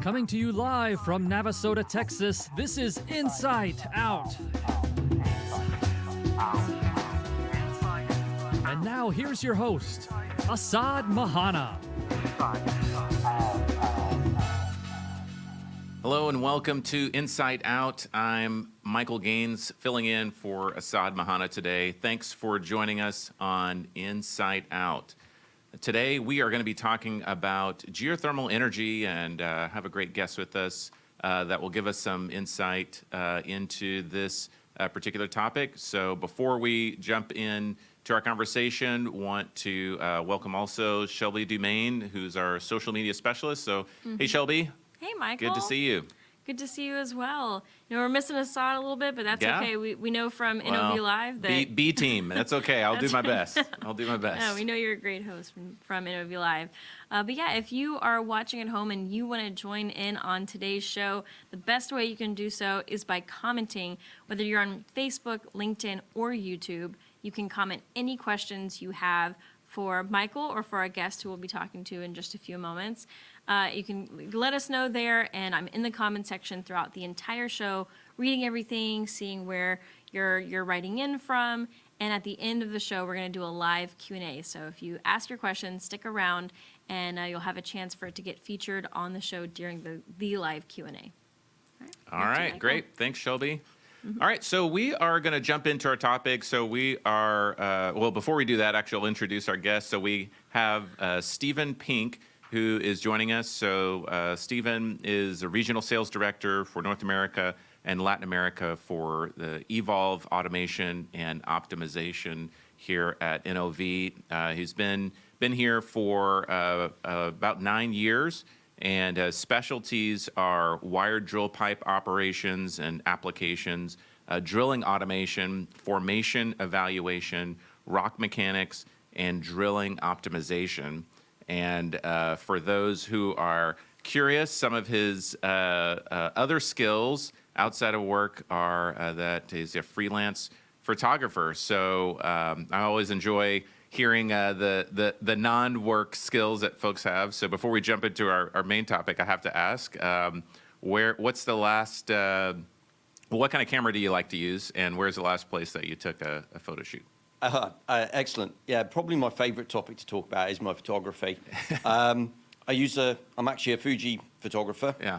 Coming to you live from Navasota, Texas, this is Inside Out. And now here's your host, Assaad Mohanna. Hello and welcome to Inside Out. I'm Michael Gaines, filling in for Assaad Mohanna today. Thanks for joining us on Inside Out. Today we are going to be talking about geothermal energy and have a great guest with us that will give us some insight into this particular topic. So before we jump in to our conversation, want to welcome also Shelby Dumaine, who's our social media specialist. So, Hey Shelby. Hey, Michael. Good to see you. Good to see you as well. You know, we're missing Assaad a little bit, but that's okay. We know from NOV Live that... B team. That's okay. I'll do my best. I'll do my best. No, we know you're a great host from NOV Live. But yeah, if you are watching at home and you want to join in on today's show, the best way you can do so is by commenting. Whether you're on Facebook, LinkedIn, or YouTube, you can comment any questions you have for Michael or for our guest who we'll be talking to in just a few moments. You can let us know there, and I'm in the comment section throughout the entire show, reading everything, seeing where you're writing in from, and at the end of the show, we're going to do a live Q&A. So if you ask your questions, stick around, and you'll have a chance for it to get featured on the show during the live Q&A. All right, great. Thanks, Shelby. All right, so we are going to jump into our topic. So we are, well, before we do that, actually, I'll introduce our guest. So we have Stephen Pink, who is joining us. So Stephen is a regional sales director for North America and Latin America for the Evolve Automation and Optimization here at NOV. He's been here for about 9 years, and specialties are wired drill pipe operations and applications, drilling automation, formation evaluation, rock mechanics, and drilling optimization. And for those who are curious, some of his other skills outside of work are that he's a freelance photographer. So I always enjoy hearing the non-work skills that folks have. So before we jump into our main topic, I have to ask, what's the last, what kind of camera do you like to use, and where's the last place that you took a photo shoot? Excellent. Yeah, probably my favorite topic to talk about is my photography. I'm actually a Fuji photographer. Yeah.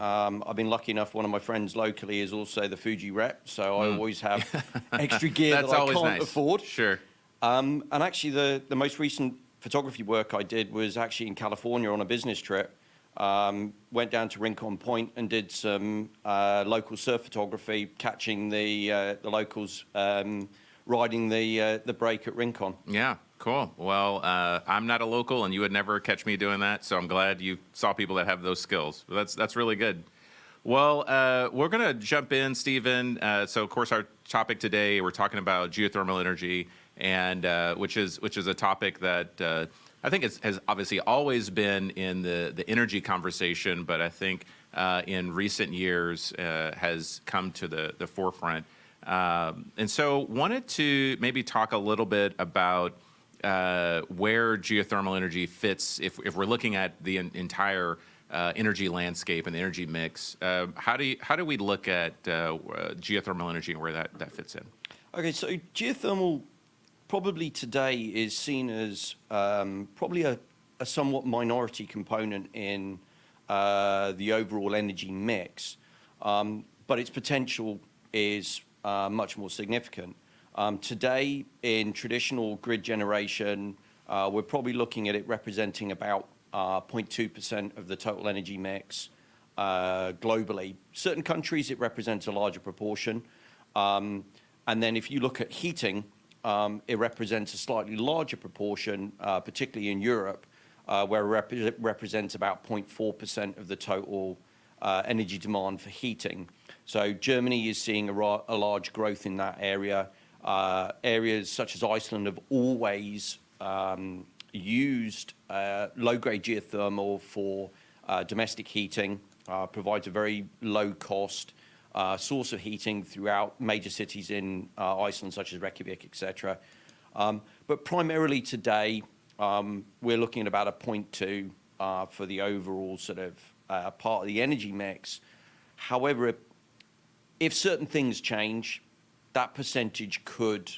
I've been lucky enough, one of my friends locally is also the Fuji rep, so I always have extra gear that I can't afford. Sure. And actually the most recent photography work I did was actually in California on a business trip. Went down to Rincon Point and did some local surf photography, catching the locals riding the break at Rincon. Yeah, cool. Well, I'm not a local, and you would never catch me doing that, so I'm glad you saw people that have those skills. That's really good. Well, we're going to jump in, Stephen. So, of course, our topic today, we're talking about geothermal energy, and which is a topic that I think has obviously always been in the energy conversation, but I think in recent years has come to the forefront. And so wanted to maybe talk a little bit about where geothermal energy fits if we're looking at the entire energy landscape and the energy mix. How do we look at geothermal energy and where that fits in? Okay, so geothermal probably today is seen as probably a somewhat minority component in the overall energy mix, but its potential is much more significant. Today, in traditional grid generation, we're probably looking at it representing about 0.2% of the total energy mix globally. Certain countries, it represents a larger proportion. And then if you look at heating, it represents a slightly larger proportion, particularly in Europe, where it represents about 0.4% of the total energy demand for heating. So Germany is seeing a large growth in that area. Areas such as Iceland have always used low-grade geothermal for domestic heating, provides a very low-cost source of heating throughout major cities in Iceland, such as Reykjavik, etc. But primarily today, we're looking at about a 0.2 for the overall sort of part of the energy mix. However, if certain things change, that percentage could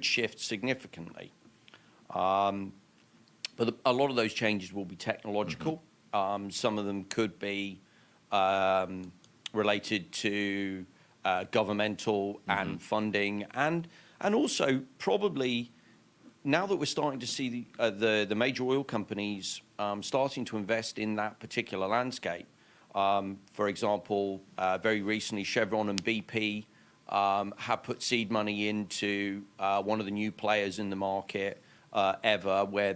shift significantly. But a lot of those changes will be technological. Some of them could be related to governmental and funding, and also probably now that we're starting to see the major oil companies starting to invest in that particular landscape. For example, very recently, Chevron and BP have put seed money into one of the new players in the market ever, where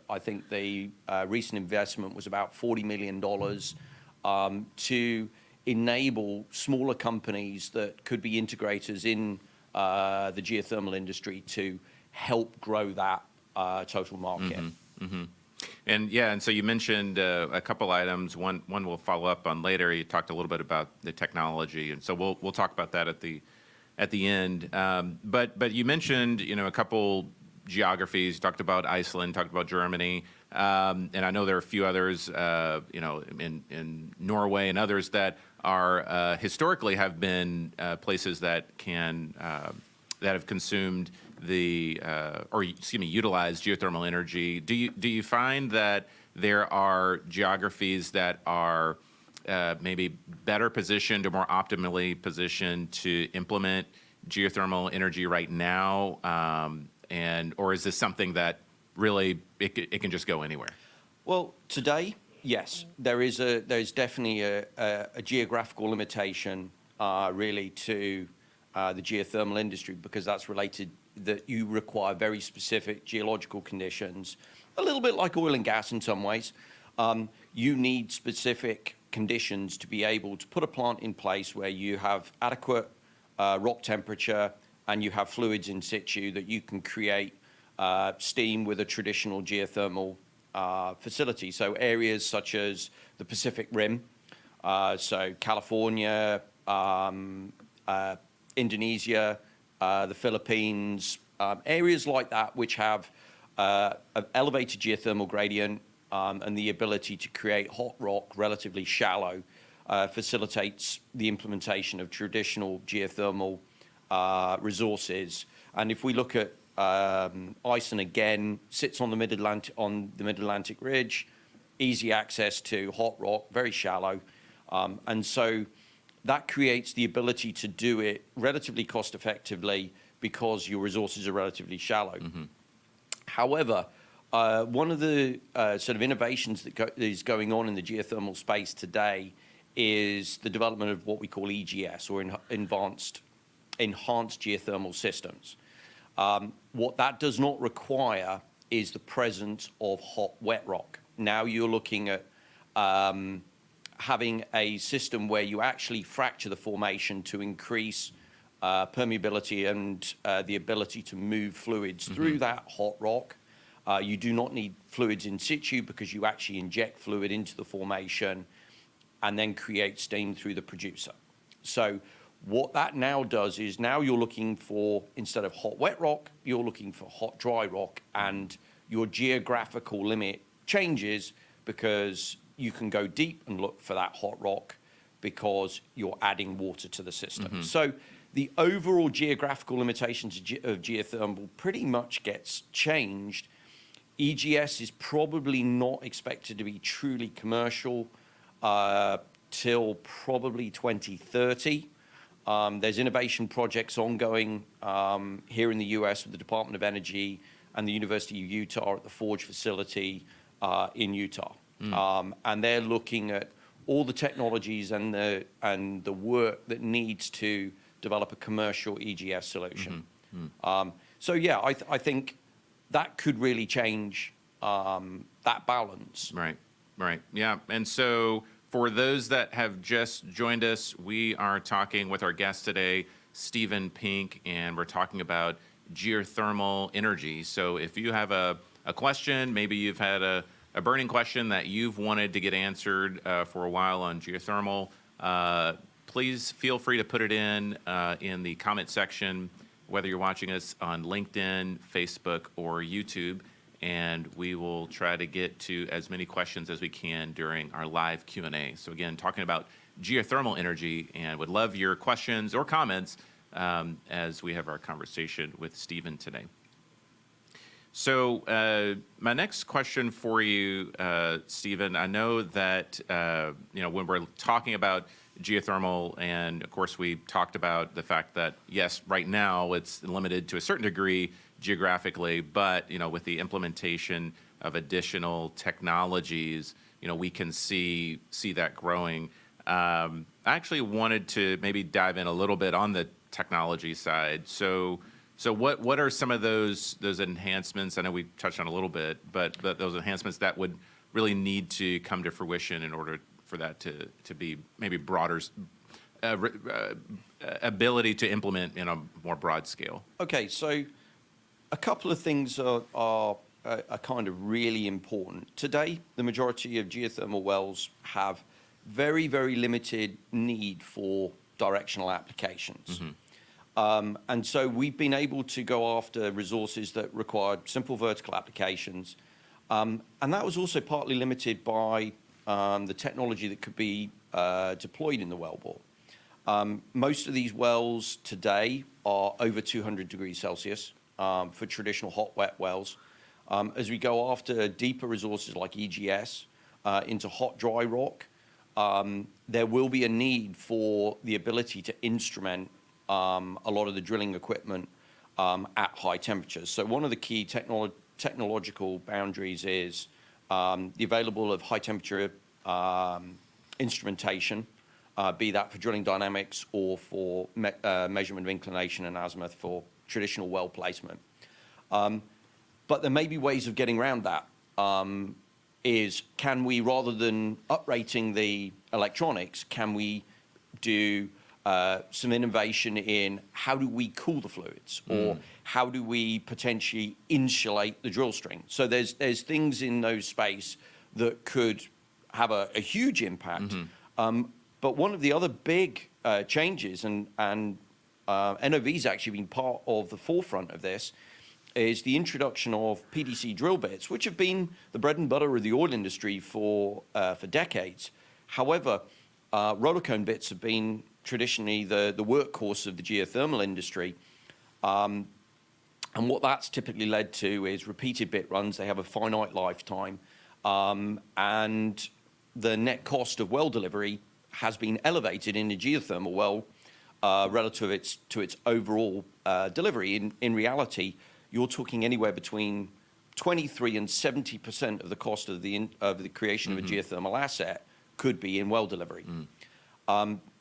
I think the recent investment was about $40 million to enable smaller companies that could be integrators in the geothermal industry to help grow that total market. And yeah, and so you mentioned a couple items. One we'll follow up on later. You talked a little bit about the technology, and so we'll talk about that at the end. But you mentioned a couple geographies. You talked about Iceland, talked about Germany, and I know there are a few others, in Norway and others that are historically have been places that have consumed utilized geothermal energy. Do you find that there are geographies that are maybe better positioned or more optimally positioned to implement geothermal energy right now, or is this something that really it can just go anywhere? Well, today, yes, there's definitely a geographical limitation really to the geothermal industry, because that's related that you require very specific geological conditions, a little bit like oil and gas in some ways. You need specific conditions to be able to put a plant in place where you have adequate rock temperature and you have fluids in situ that you can create steam with a traditional geothermal facility. So areas such as the Pacific Rim, so California, Indonesia, the Philippines, areas like that which have an elevated geothermal gradient and the ability to create hot rock relatively shallow facilitates the implementation of traditional geothermal resources. And if we look at Iceland again, sits on the Mid-Atlantic ridge, easy access to hot rock, very shallow, and so that creates the ability to do it relatively cost effectively because your resources are relatively shallow. However, one of the sort of innovations that is going on in the geothermal space today is the development of what we call EGS, or enhanced geothermal systems. What that does not require is the presence of hot wet rock. Now you're looking at having a system where you actually fracture the formation to increase permeability and the ability to move fluids through that hot rock. You do not need fluids in situ because you actually inject fluid into the formation and then create steam through the producer. So what that now does is now you're looking for, instead of hot wet rock, you're looking for hot dry rock, and your geographical limit changes because you can go deep and look for that hot rock because you're adding water to the system. So the overall geographical limitations of geothermal pretty much gets changed. EGS is probably not expected to be truly commercial till probably 2030. There's innovation projects ongoing here in the US with the Department of Energy and the University of Utah at the Forge facility in Utah. And they're looking at all the technologies and the work that needs to develop a commercial EGS solution. So yeah, I think that could really change that balance. Right. Yeah. And so for those that have just joined us, we are talking with our guest today, Stephen Pink, and we're talking about geothermal energy. So if you have a question, maybe you've had a burning question that you've wanted to get answered for a while on geothermal, please feel free to put it in the comment section, whether you're watching us on LinkedIn, Facebook, or YouTube. and we will try to get to as many questions as we can during our live Q&A. So again, talking about geothermal energy, and would love your questions or comments as we have our conversation with Stephen today. So my next question for you, Stephen, I know that when we're talking about geothermal, and of course we talked about the fact that yes, right now it's limited to a certain degree geographically, but with the implementation of additional technologies, we can see that growing. I actually wanted to maybe dive in a little bit on the technology side. So what are some of those enhancements? I know we touched on a little bit, but those enhancements that would really need to come to fruition in order for that to be maybe broader ability to implement in a more broad scale. Okay, so a couple of things are kind of really important. Today, the majority of geothermal wells have very, very limited need for directional applications. And so we've been able to go after resources that required simple vertical applications. And that was also partly limited by the technology that could be deployed in the wellbore. Most of these wells today are over 200 degrees Celsius for traditional hot wet wells. As we go after deeper resources like EGS into hot dry rock, there will be a need for the ability to instrument a lot of the drilling equipment at high temperatures. So one of the key technological boundaries is the available of high temperature instrumentation, be that for drilling dynamics or for measurement of inclination and azimuth for traditional well placement. But there may be ways of getting around that. Can we, rather than uprating the electronics, can we do some innovation in how do we cool the fluids, or how do we potentially insulate the drill string? So there's things in those space that could have a huge impact. But one of the other big changes, and NOV's actually been part of the forefront of this, is the introduction of Pdc drill bits, which have been the bread and butter of the oil industry for decades. However, roller cone bits have been traditionally the workhorse of the geothermal industry. And what that's typically led to is repeated bit runs. They have a finite lifetime. And the net cost of well delivery has been elevated in the geothermal well relative to its overall delivery. In reality, you're talking anywhere between 23 and 70% of the cost of the creation of a geothermal asset could be in well delivery.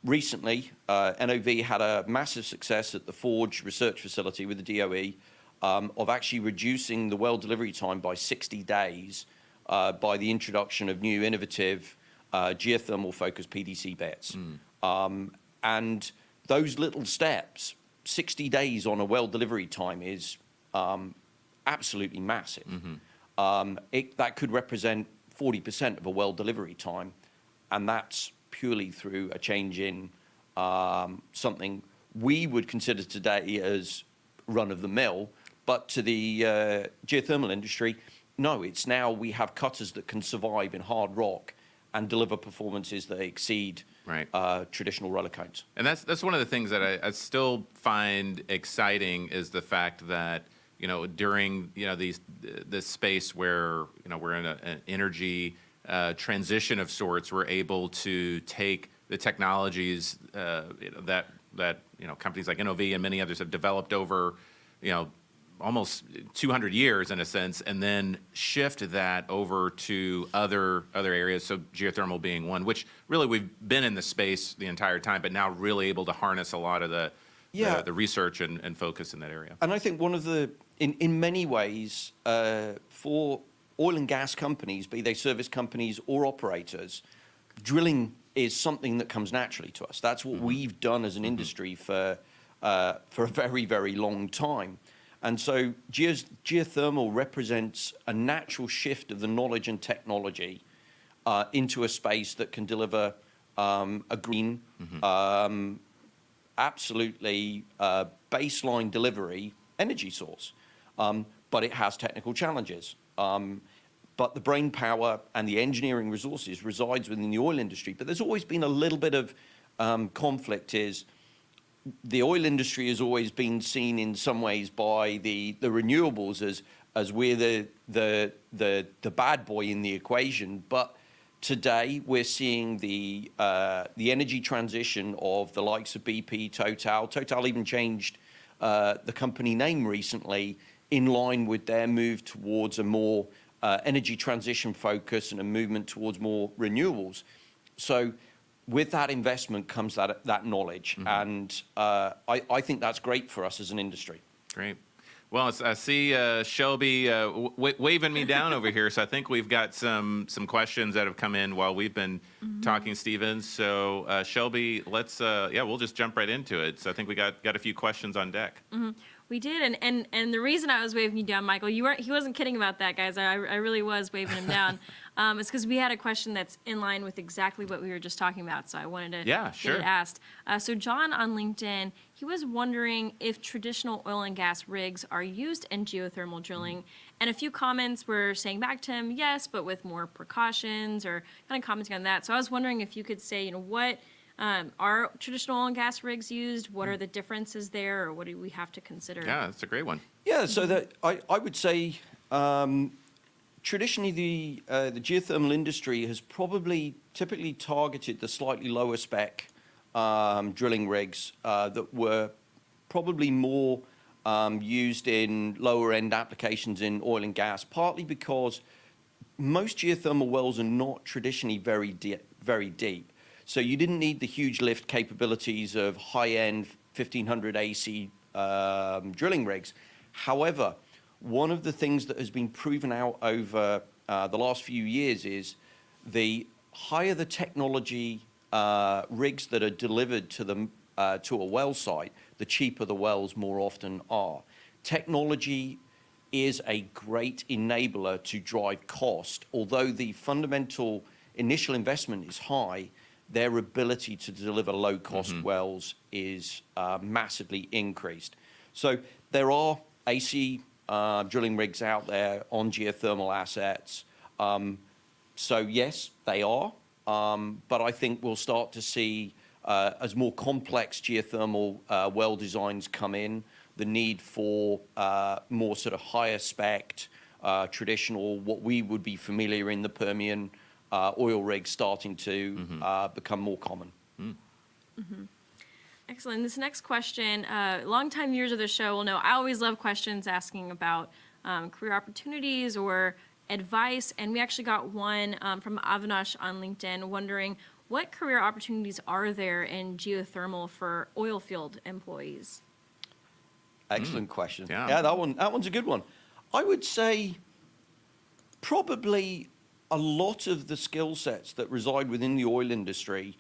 Recently, NOV had a massive success at the Forge research facility with the DOE of actually reducing the well delivery time by 60 days by the introduction of new innovative geothermal-focused Pdc bits. And those little steps, 60 days on a well delivery time is absolutely massive. That could represent 40% of a well delivery time, and that's purely through a change in something we would consider today as run-of-the-mill, but to the geothermal industry, no, it's now we have cutters that can survive in hard rock and deliver performances that exceed traditional roller cones. And that's one of the things that I still find exciting is the fact that during this space where we're in an energy transition of sorts, we're able to take the technologies that companies like NOV and many others have developed over almost 200 years in a sense, and then shift that over to other areas. So geothermal being one, which really we've been in the space the entire time, but now really able to harness a lot of the research and focus in that area. And I think one of the in many ways for oil and gas companies, be they service companies or operators, drilling is something that comes naturally to us. That's what we've done as an industry for a very, very long time. And so geothermal represents a natural shift of the knowledge and technology into a space that can deliver a green, absolutely baseline delivery energy source. But it has technical challenges. But the brain power and the engineering resources resides within the oil industry. But there's always been a little bit of conflict. Is the oil industry has always been seen in some ways by the renewables as we're the bad boy in the equation. But today we're seeing the energy transition of the likes of BP, Total. Total even changed the company name recently in line with their move towards a more energy transition focus and a movement towards more renewables. So with that investment comes that knowledge. And I think that's great for us as an industry. Great. Well, I see Shelby waving me down over here, so I think we've got some questions that have come in while we've been talking, Stephen. So Shelby, let's we'll just jump right into it. So I think we got a few questions on deck. We did, and the reason I was waving you down, Michael, he wasn't kidding about that, guys. I really was waving him down. It's because we had a question that's in line with exactly what we were just talking about, so I wanted to get it asked. So John on LinkedIn, he was wondering if traditional oil and gas rigs are used in geothermal drilling, and a few comments were saying back to him, yes, but with more precautions, or kind of commenting on that. So I was wondering if you could say, what are traditional oil and gas rigs used? What are the differences there, or what do we have to consider? Yeah, that's a great one. Yeah, so that I would say traditionally the geothermal industry has typically targeted the slightly lower spec drilling rigs that were probably more used in lower end applications in oil and gas, partly because most geothermal wells are not traditionally very deep. So you didn't need the huge lift capabilities of high-end 1500 AC drilling rigs. However, one of the things that has been proven out over the last few years is the higher the technology rigs that are delivered to a well site, the cheaper the wells more often are. Technology is a great enabler to drive cost. Although the fundamental initial investment is high, their ability to deliver low-cost wells is massively increased. So there are AC drilling rigs out there on geothermal assets. So yes, they are. But I think we'll start to see, as more complex geothermal well designs come in, the need for more sort of higher spec, traditional, what we would be familiar in the Permian, oil rigs starting to become more common. Excellent. This next question, longtime viewers of the show will know I always love questions asking about career opportunities or advice, and we actually got one from Avinash on LinkedIn wondering what career opportunities are there in geothermal for oil field employees? Excellent question. Yeah, that one's a good one. I would say probably a lot of the skill sets that reside within the oil industry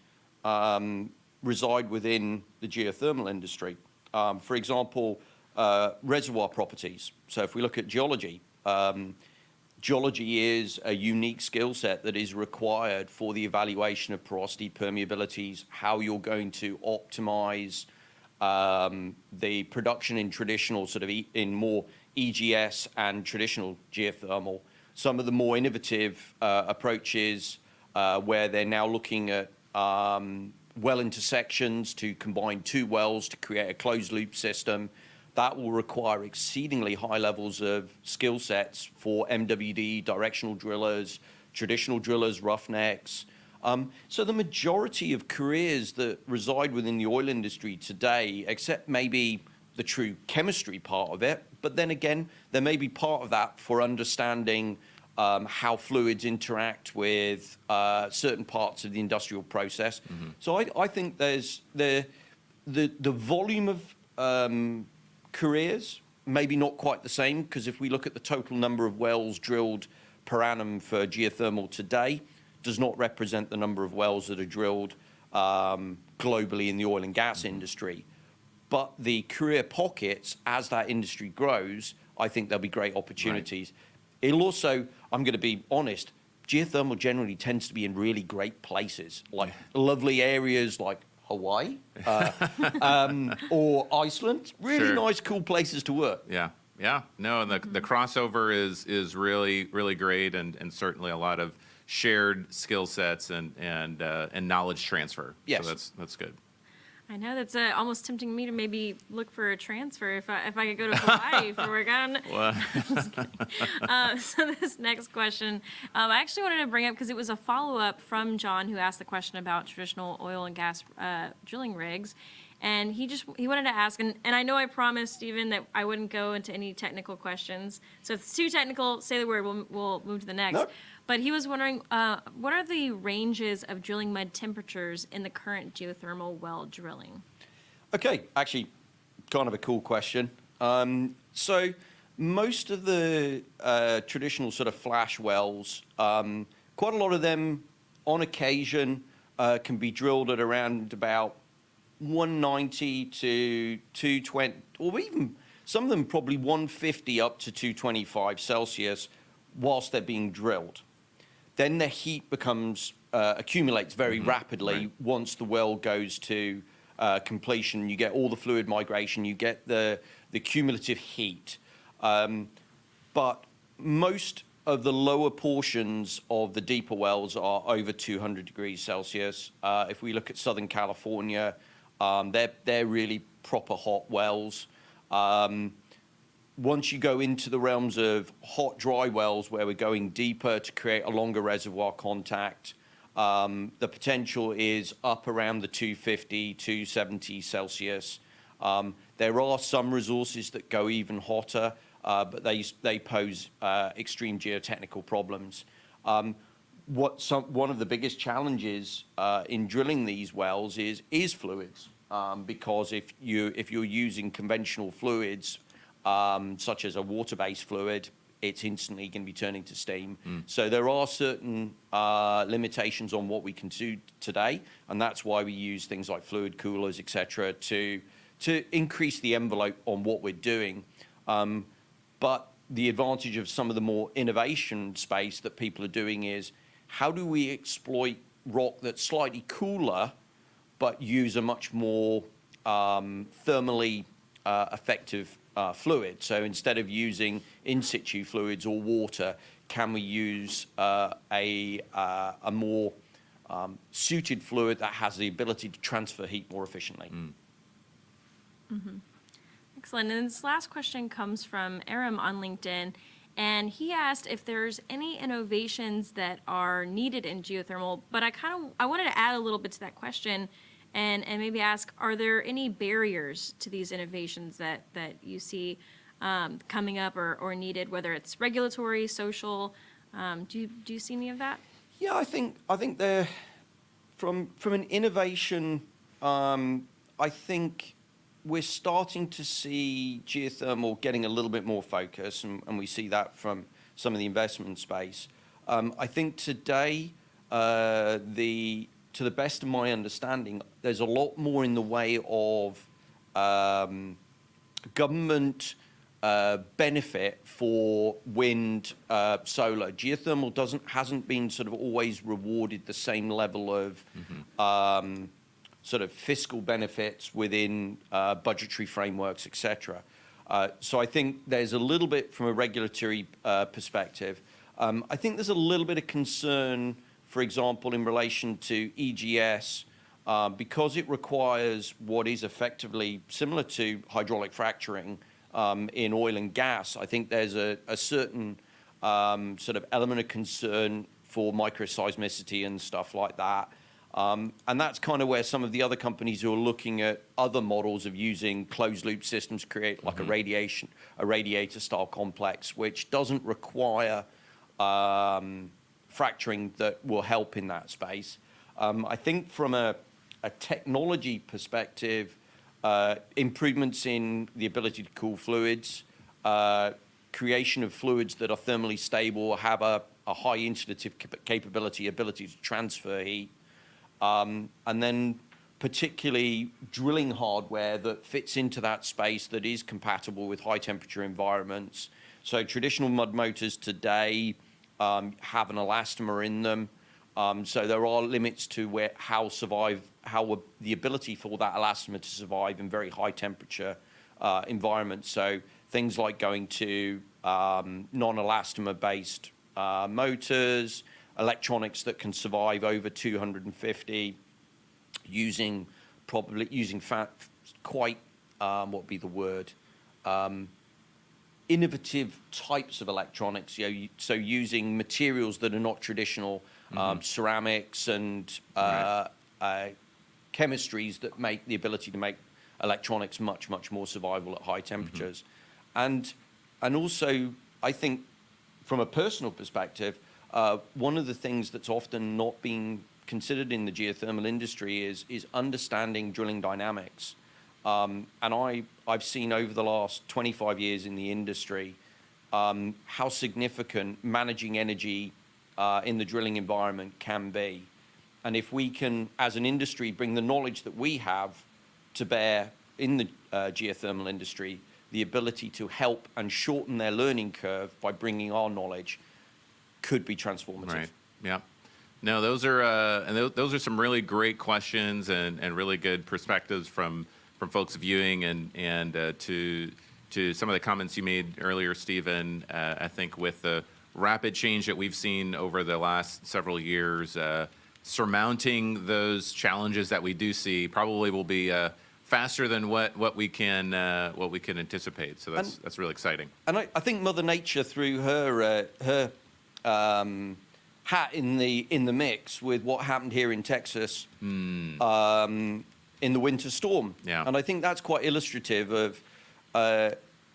reside within the geothermal industry. For example, reservoir properties. So if we look at geology, geology is a unique skill set that is required for the evaluation of porosity, permeabilities, how you're going to optimize the production in traditional in more EGS and traditional geothermal. Some of the more innovative approaches where they're now looking at well intersections to combine two wells to create a closed loop system. That will require exceedingly high levels of skill sets for MWD, directional drillers, traditional drillers, roughnecks. So the majority of careers that reside within the oil industry today, except maybe the true chemistry part of it, but then again, there may be part of that for understanding how fluids interact with certain parts of the industrial process. So I think there's the volume of careers, maybe not quite the same, because if we look at the total number of wells drilled per annum for geothermal today, does not represent the number of wells that are drilled globally in the oil and gas industry. But the career pockets, as that industry grows, I think there'll be great opportunities. Right. It'll also, I'm going to be honest, geothermal generally tends to be in really great places, like lovely areas like Hawaii or Iceland. Really nice, cool places to work. Yeah. Yeah, no, and the crossover is really great, and certainly a lot of shared skill sets and knowledge transfer. Yes. So that's good. I know that's almost tempting me to maybe look for a transfer if I could go to Hawaii for work. So this next question, I actually wanted to bring up because it was a follow-up from John who asked the question about traditional oil and gas drilling rigs. And he wanted to ask, and I know I promised, Stephen, that I wouldn't go into any technical questions. So if it's too technical, say the word, we'll move to the next. Nope. But he was wondering, what are the ranges of drilling mud temperatures in the current geothermal well drilling? Okay, actually, kind of a cool question. So most of the traditional sort of flash wells, quite a lot of them, on occasion, can be drilled at around about 190 to 220, or even some of them probably 150 up to 225 Celsius whilst they're being drilled. Then the heat accumulates very rapidly once the well goes to completion. You get all the fluid migration, you get the cumulative heat. But most of the lower portions of the deeper wells are over 200 degrees Celsius. If we look at Southern California, they're really proper hot wells. Once you go into the realms of hot, dry wells where we're going deeper to create a longer reservoir contact, the potential is up around the 250, 270 Celsius. There are some resources that go even hotter, but they pose extreme geotechnical problems. One of the biggest challenges in drilling these wells is fluids, because if you're using conventional fluids, such as a water-based fluid, it's instantly going to be turning to steam. So there are certain limitations on what we can do today, and that's why we use things like fluid coolers, etc., to increase the envelope on what we're doing. But the advantage of some of the more innovation space that people are doing is, how do we exploit rock that's slightly cooler, but use a much more thermally effective fluid? So instead of using in situ fluids or water, can we use a more suited fluid that has the ability to transfer heat more efficiently? Excellent. And this last question comes from Aram on LinkedIn. And he asked if there's any innovations that are needed in geothermal, but I wanted to add a little bit to that question and maybe ask, are there any barriers to these innovations that you see coming up or needed, whether it's regulatory, social? Do you see any of that? Yeah, I think they're from an innovation. I think we're starting to see geothermal getting a little bit more focus, and we see that from some of the investment space. I think today, to the best of my understanding, there's a lot more in the way of government benefit for wind, solar. Geothermal hasn't been sort of always rewarded the same level of sort of fiscal benefits within budgetary frameworks, etc. So I think there's a little bit from a regulatory perspective. I think there's a little bit of concern, for example, in relation to EGS, because it requires what is effectively similar to hydraulic fracturing in oil and gas. I think there's a certain sort of element of concern for microseismicity and stuff like that. And that's kind of where some of the other companies who are looking at other models of using closed-loop systems create like a radiator-style complex, which doesn't require fracturing, that will help in that space. I think from a technology perspective, improvements in the ability to cool fluids, creation of fluids that are thermally stable, have a high installative capability, ability to transfer heat, and then particularly drilling hardware that fits into that space that is compatible with high temperature environments. So traditional mud motors today have an elastomer in them. So there are limits to the ability for that elastomer to survive in very high temperature environments. So things like going to non-elastomer-based motors, electronics that can survive over 250, using quite what would be the word, innovative types of electronics. So using materials that are not traditional, ceramics and chemistries that make the ability to make electronics much more survivable at high temperatures. And also, I think from a personal perspective, one of the things that's often not being considered in the geothermal industry is understanding drilling dynamics. And I've seen over the last 25 years in the industry how significant managing energy in the drilling environment can be. And if we can, as an industry, bring the knowledge that we have to bear in the geothermal industry, the ability to help and shorten their learning curve by bringing our knowledge could be transformative. Right. Yeah. No, those are those are some really great questions and really good perspectives from folks viewing and to some of the comments you made earlier, Stephen. I think with the rapid change that we've seen over the last several years, surmounting those challenges that we do see probably will be faster than what we can anticipate. So that's really exciting. And I think Mother Nature threw her hat in the mix with what happened here in Texas in the winter storm. Yeah. And I think that's quite illustrative of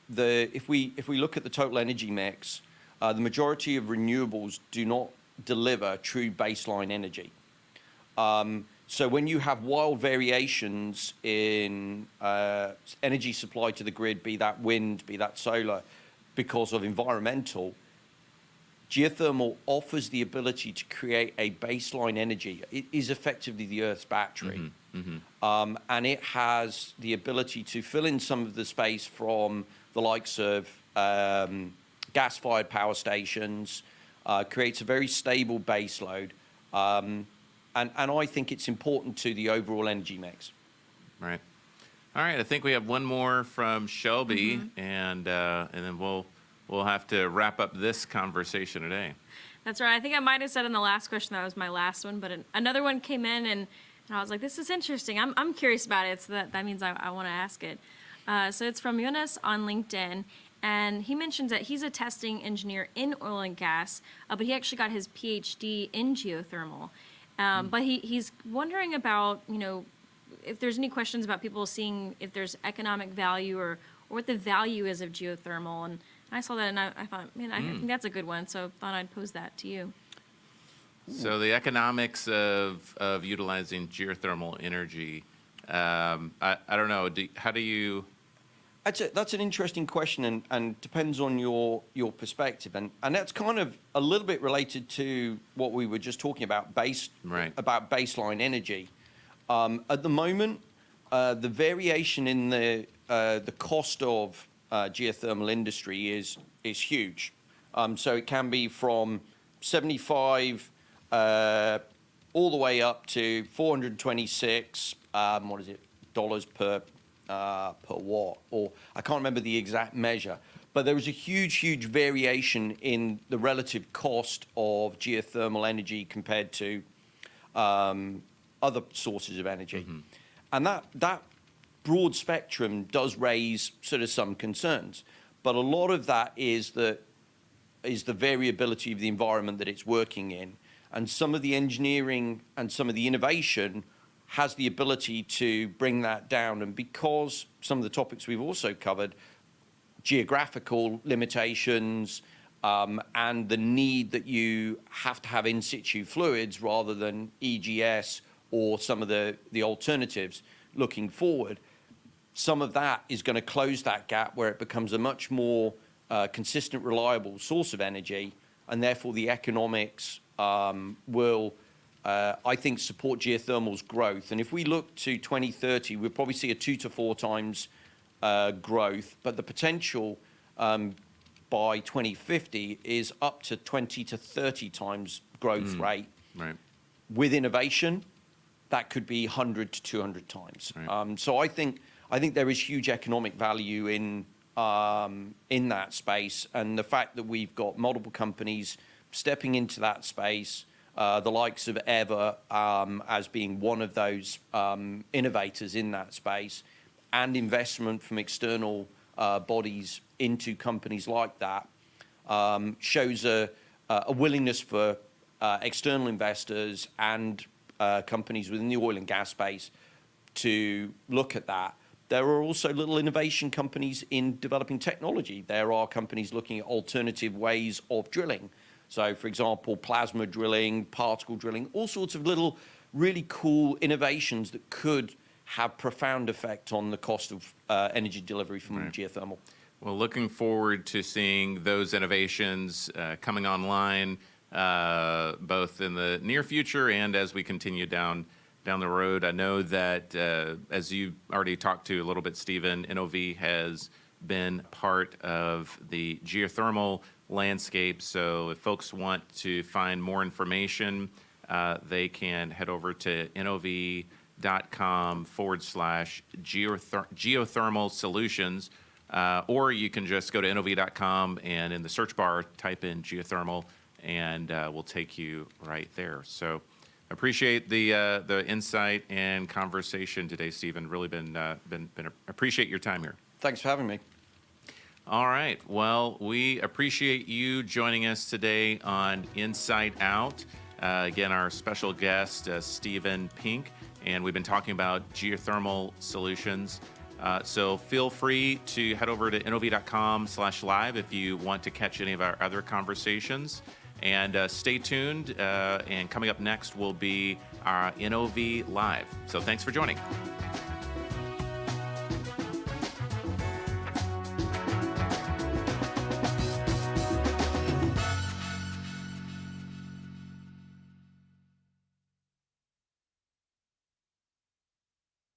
if we look at the total energy mix, the majority of renewables do not deliver true baseline energy. So when you have wild variations in energy supply to the grid, be that wind, be that solar, because of environmental, geothermal offers the ability to create a baseline energy. It is effectively the Earth's battery. And it has the ability to fill in some of the space from the likes of gas-fired power stations, creates a very stable base load. And I think it's important to the overall energy mix. Right. All right. I think we have one more from Shelby, and then we'll have to wrap up this conversation today. That's right. I think I might have said in the last question that was my last one, but another one came in, and I was like, this is interesting. I'm curious about it, so that means I want to ask it. So it's from Jonas on LinkedIn, and he mentions that he's a testing engineer in oil and gas, but he actually got his PhD in geothermal. But he's wondering about, if there's any questions about people seeing if there's economic value or what the value is of geothermal. And I saw that and I thought, man, I think that's a good one. So I thought I'd pose that to you. So the economics of utilizing geothermal energy, I don't know. How do you? That's an interesting question and depends on your perspective. And that's kind of a little bit related to what we were just talking about, about baseline energy. At the moment, the variation in the cost of geothermal industry is huge. So it can be from 75 all the way up to 426 dollars per watt, or I can't remember the exact measure, but there is a huge variation in the relative cost of geothermal energy compared to other sources of energy. And that broad spectrum does raise sort of some concerns, but a lot of that is the variability of the environment that it's working in, and some of the engineering and some of the innovation has the ability to bring that down. And because some of the topics we've also covered, geographical limitations, and the need that you have to have in situ fluids rather than EGS or some of the alternatives looking forward, some of that is going to close that gap where it becomes a much more consistent, reliable source of energy, and therefore the economics will, I think, support geothermal's growth. And if we look to 2030, we'll probably see a 2 to 4 times growth, but the potential by 2050 is up to 20 to 30 times growth rate. Right. With innovation, that could be 100 to 200 times. Right. So I think there is huge economic value in in that space, and the fact that we've got multiple companies stepping into that space, the likes of Ever as being one of those innovators in that space, and investment from external bodies into companies like that shows a willingness for external investors and companies within the oil and gas space to look at that. There are also little innovation companies in developing technology. There are companies looking at alternative ways of drilling. So, for example, plasma drilling, particle drilling, all sorts of little really cool innovations that could have profound effect on the cost of energy delivery from geothermal. Well, looking forward to seeing those innovations coming online, both in the near future and as we continue down the road. I know that, as you already talked to a little bit, Stephen, NOV has been part of the geothermal landscape. So if folks want to find more information, they can head over to nov.com/geothermal solutions, or you can just go to nov.com and in the search bar type in geothermal, and we'll take you right there. So appreciate the insight and conversation today, Stephen. Really been appreciate your time here. Thanks for having me. All right. Well, we appreciate you joining us today on Inside Out. Again, our special guest, Stephen Pink, and we've been talking about geothermal solutions. So feel free to head over to nov.com/live if you want to catch any of our other conversations. And stay tuned. And coming up next will be our NOV Live. So thanks for joining.